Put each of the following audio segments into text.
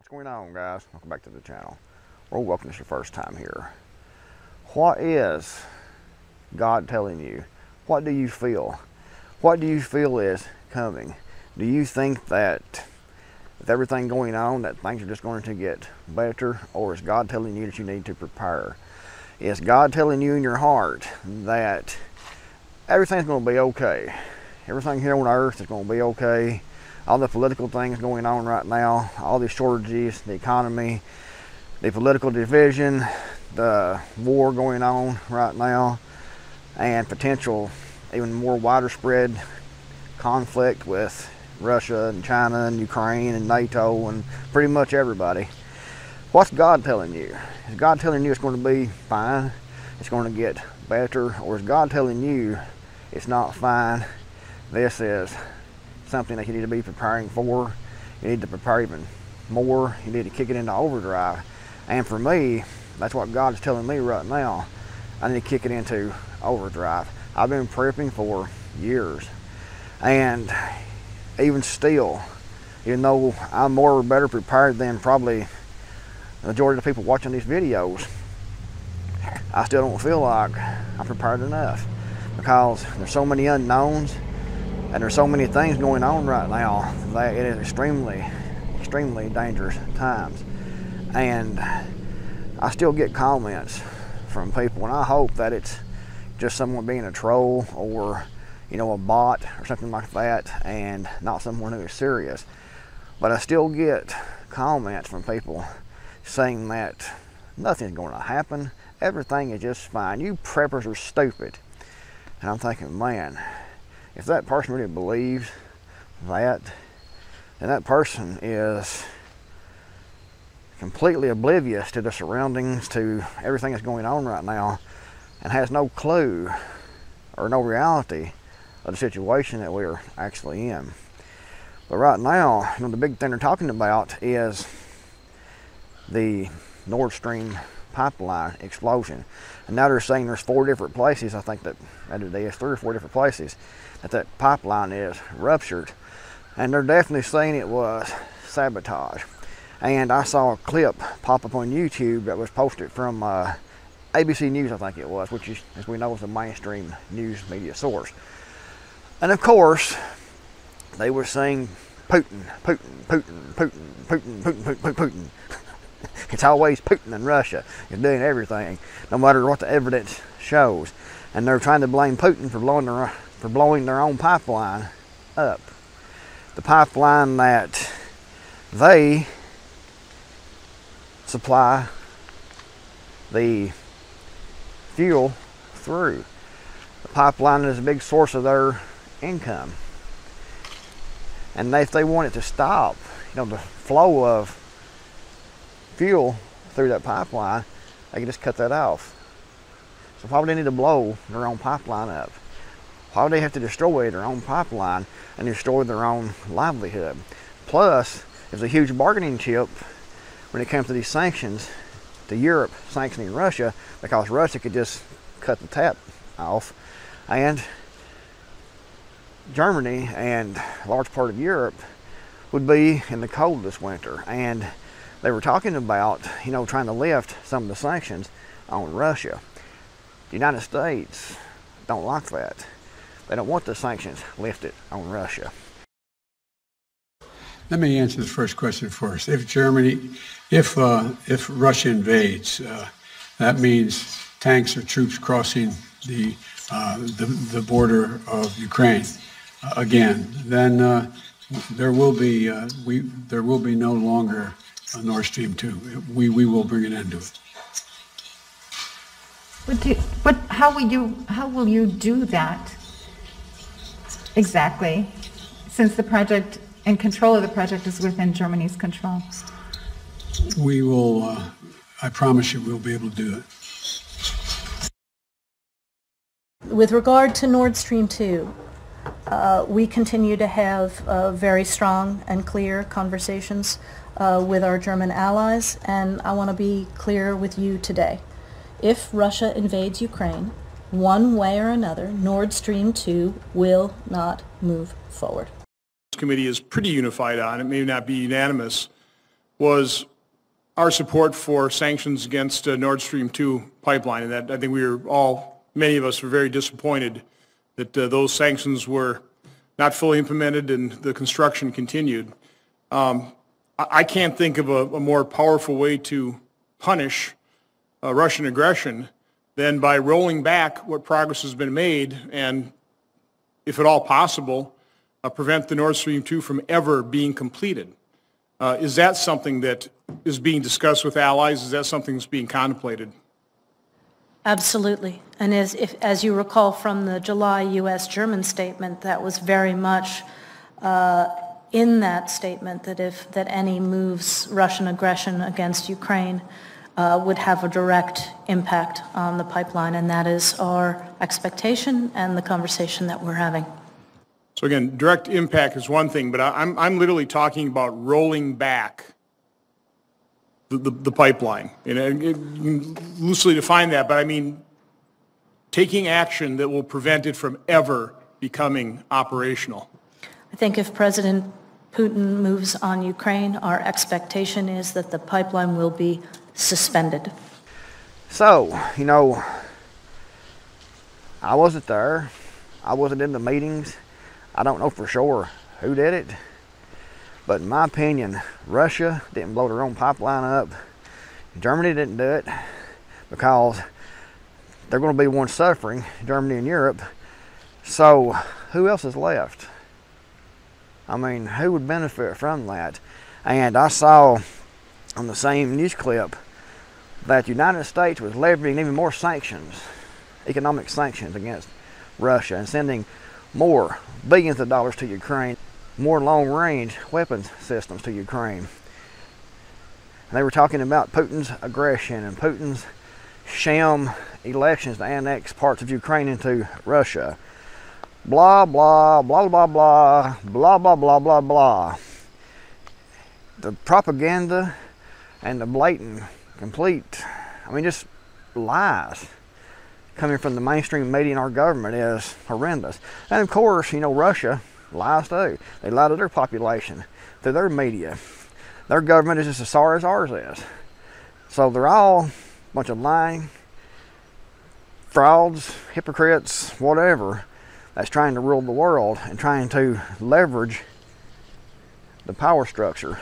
What's going on, guys? Welcome back to the channel, or welcome if it's your first time here. What is God telling you? What do you feel? What do you feel is coming? Do you think that with everything going on that things are just going to get better, or is God telling you that you need to prepare? Is God telling you in your heart that everything's going to be okay? Everything here on earth is going to be okay. All the political things going on right now, all the shortages, the economy, the political division, the war going on right now, and potential even more widespread conflict with Russia and China and Ukraine and NATO and pretty much everybody. What's God telling you? Is God telling you it's going to be fine, it's going to get better, or is God telling you it's not fine, this is something that you need to be preparing for? You need to prepare even more. You need to kick it into overdrive. And for me, that's what God's telling me right now. I need to kick it into overdrive. I've been prepping for years, and even still, even though I'm more or better prepared than probably the majority of the people watching these videos, I still don't feel like I'm prepared enough, because there's so many unknowns and there's so many things going on right now that it is extremely dangerous times. And I still get comments from people, and I hope that it's just someone being a troll or, you know, a bot or something like that, and not someone who is serious. But I still get comments from people saying that nothing's going to happen, everything is just fine, you preppers are stupid. And I'm thinking, man, if that person really believes that, then that person is completely oblivious to the surroundings, to everything that's going on right now, and has no clue or no reality of the situation that we're actually in. But right now, you know, the big thing they're talking about is the Nord Stream pipeline explosion. And now they're saying there's 4 different places, I think that it is 3 or 4 different places that pipeline is ruptured. And they're definitely saying it was sabotage. And I saw a clip pop up on YouTube that was posted from ABC News, I think it was, which is, as we know, is the mainstream news media source. And of course, they were saying Putin, Putin, Putin, Putin, Putin, Putin, Putin, Putin. It's always Putin and Russia is doing everything, no matter what the evidence shows. And they're trying to blame Putin for blowing their own pipeline up. The pipeline that they supply the fuel through. The pipeline is a big source of their income. And if they want it to stop, you know, the flow of fuel through that pipeline, they can just cut that off. So why would they need to blow their own pipeline up? Why would they have to destroy their own pipeline and destroy their own livelihood? Plus, there's a huge bargaining chip when it comes to these sanctions, to Europe sanctioning Russia, because Russia could just cut the tap off, and Germany and a large part of Europe would be in the cold this winter. And they were talking about, you know, trying to lift some of the sanctions on Russia. The United States don't like that. They don't want the sanctions lifted on Russia. Let me answer the first question first. If Russia invades, that means tanks or troops crossing the border of Ukraine again. Then there will be no longer a Nord Stream 2. We will bring an end to it. How will you do that exactly, since the project and control of the project is within Germany's control? We will, I promise you, we'll be able to do it. With regard to Nord Stream 2, we continue to have very strong and clear conversations with our German allies, and I want to be clear with you today. If Russia invades Ukraine, one way or another, Nord Stream 2 will not move forward. This committee is pretty unified on it. May not be unanimous, was our support for sanctions against Nord Stream 2 pipeline, and that I think many of us were very disappointed that those sanctions were not fully implemented and the construction continued. I can't think of a more powerful way to punish Russian aggression than by rolling back what progress has been made and, if at all possible, prevent the Nord Stream 2 from ever being completed. Is that something that is being discussed with allies? Is that something that's being contemplated? Absolutely. And as you recall from the July U.S.-German statement, that was very much in that statement that any moves, Russian aggression against Ukraine, would have a direct impact on the pipeline, and that is our expectation and the conversation that we're having. So again, direct impact is one thing, but I'm literally talking about rolling back the pipeline. And loosely define that, but I mean taking action that will prevent it from ever becoming operational. I think if President Putin moves on Ukraine, our expectation is that the pipeline will be suspended. So, I wasn't there. I wasn't in the meetings. I don't know for sure who did it. But in my opinion, Russia didn't blow their own pipeline up. Germany didn't do it because they're going to be the ones suffering, Germany and Europe. So who else is left? I mean, who would benefit from that? And I saw on the same news clip that the United States was leveraging even more sanctions, economic sanctions against Russia, and sending more billions of dollars to Ukraine, more long-range weapons systems to Ukraine. And they were talking about Putin's aggression and Putin's sham elections to annex parts of Ukraine into Russia. Blah, blah, blah, blah, blah, blah, blah, blah, blah, blah. The propaganda and the blatant, complete, just lies coming from the mainstream media and our government is horrendous. And of course, Russia lies too. They lie to their population through their media. Their government is just as sorry as ours is. So they're all a bunch of lying frauds, hypocrites, whatever, that's trying to rule the world and trying to leverage the power structure.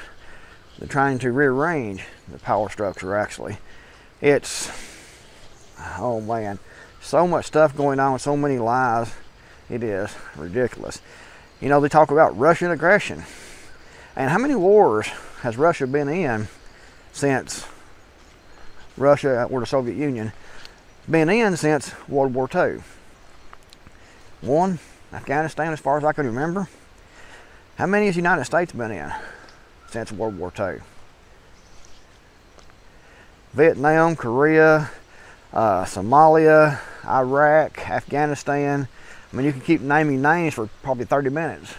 They're trying to rearrange the power structure, actually. It's, oh man, so much stuff going on, so many lies. It is ridiculous. They talk about Russian aggression. And how many wars has Russia been in since Russia, or the Soviet Union, been in since World War II? One, Afghanistan, as far as I can remember. How many has the United States been in since World War II? Vietnam, Korea, Somalia, Iraq, Afghanistan. You can keep naming names for probably 30 minutes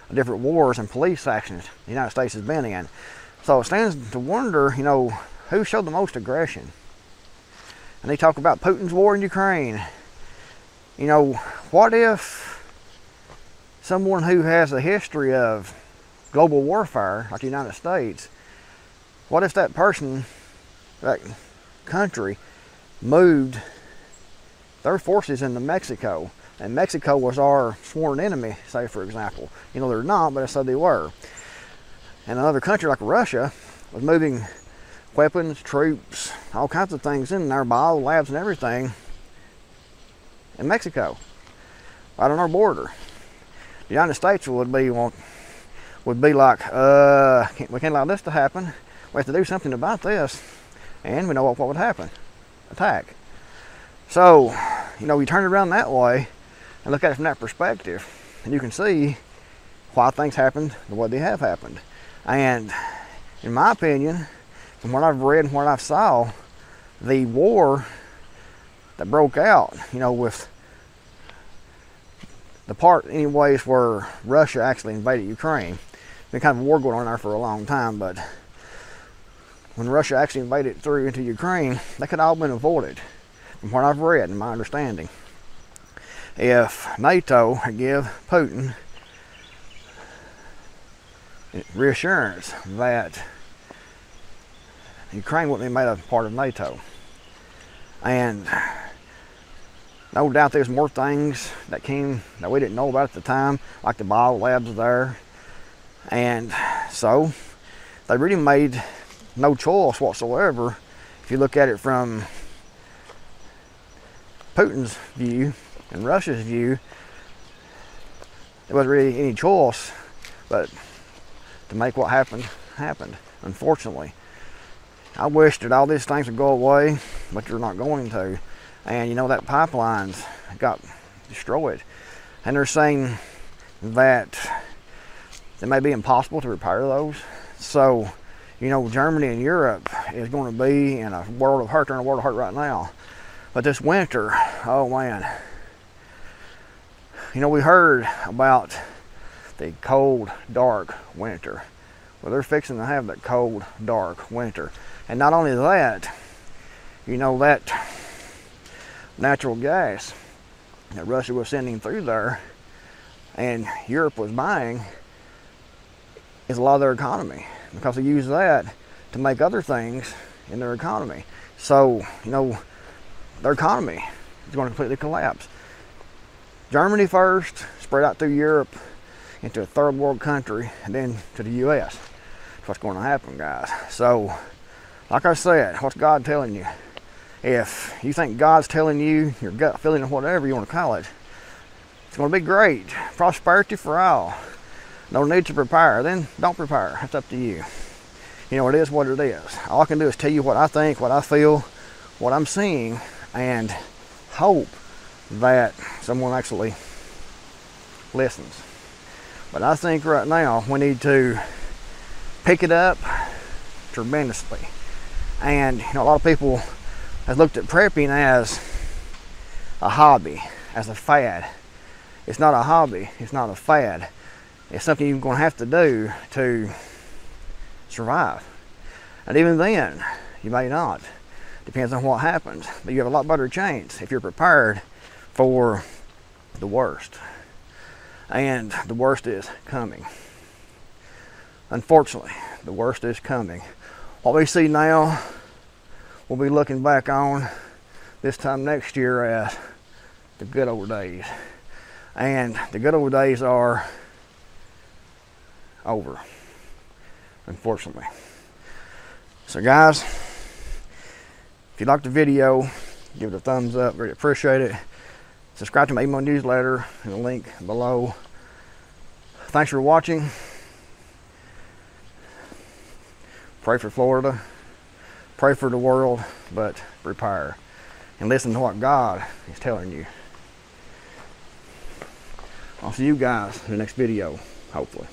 of different wars and police actions the United States has been in. So it stands to wonder, who showed the most aggression? And they talk about Putin's war in Ukraine. What if someone who has a history of global warfare, like the United States, what if that person, that country, moved their forces into Mexico? And Mexico was our sworn enemy, say for example. They're not, but I said they were. And another country like Russia was moving weapons, troops, all kinds of things in there, bio labs and everything, in Mexico, right on our border. The United States would be like, we can't allow this to happen. We have to do something about this. And we know what would happen. Attack. So, you turn it around that way and look at it from that perspective, and you can see why things happened the way they have happened. And in my opinion, from what I've read and what I've saw, the war that broke out, with the part anyways where Russia actually invaded Ukraine. Been kind of a war going on there for a long time, but when Russia actually invaded through into Ukraine, that could all been avoided, from what I've read and my understanding. If NATO had give Putin reassurance that Ukraine wouldn't be made a part of NATO. And no doubt there's more things that we didn't know about at the time, like the bio labs there. And so they really made no choice whatsoever. If you look at it from Putin's view and Russia's view, there wasn't really any choice but to make what happened, unfortunately. I wish that all these things would go away, but they're not going to. And you know, that pipelines got destroyed. And they're saying that it may be impossible to repair those. So, you know, Germany and Europe is going to be in a world of hurt. They're in a world of hurt right now. But this winter, oh man. You know, we heard about the cold, dark winter. Well, they're fixing to have that cold, dark winter. And not only that, you know, that natural gas that Russia was sending through there and Europe was buying is a lot of their economy, because they use that to make other things in their economy. So, you know, their economy is going to completely collapse. Germany first, spread out through Europe into a third world country, and then to the US. That's what's going to happen, guys. So, like I said, what's God telling you? If you think God's telling you, your gut feeling or whatever you want to call it, it's going to be great. Prosperity for all. No need to prepare. Then don't prepare. It's up to you. You know, it is what it is. All I can do is tell you what I think, what I feel, what I'm seeing, and hope that someone actually listens. But I think right now we need to pick it up tremendously. And you know, a lot of people have looked at prepping as a hobby, as a fad. It's not a hobby, it's not a fad. It's something you're going to have to do to survive. And even then, you may not. Depends on what happens. But you have a lot better chance if you're prepared for the worst. And the worst is coming. Unfortunately, the worst is coming. What we see now, we'll be looking back on this time next year as the good old days. And the good old days are over, unfortunately. So guys, if you liked the video, give it a thumbs up, really appreciate it. Subscribe to my email newsletter in the link below. Thanks for watching. Pray for Florida, pray for the world, but prepare and listen to what God is telling you. I'll see you guys in the next video, hopefully.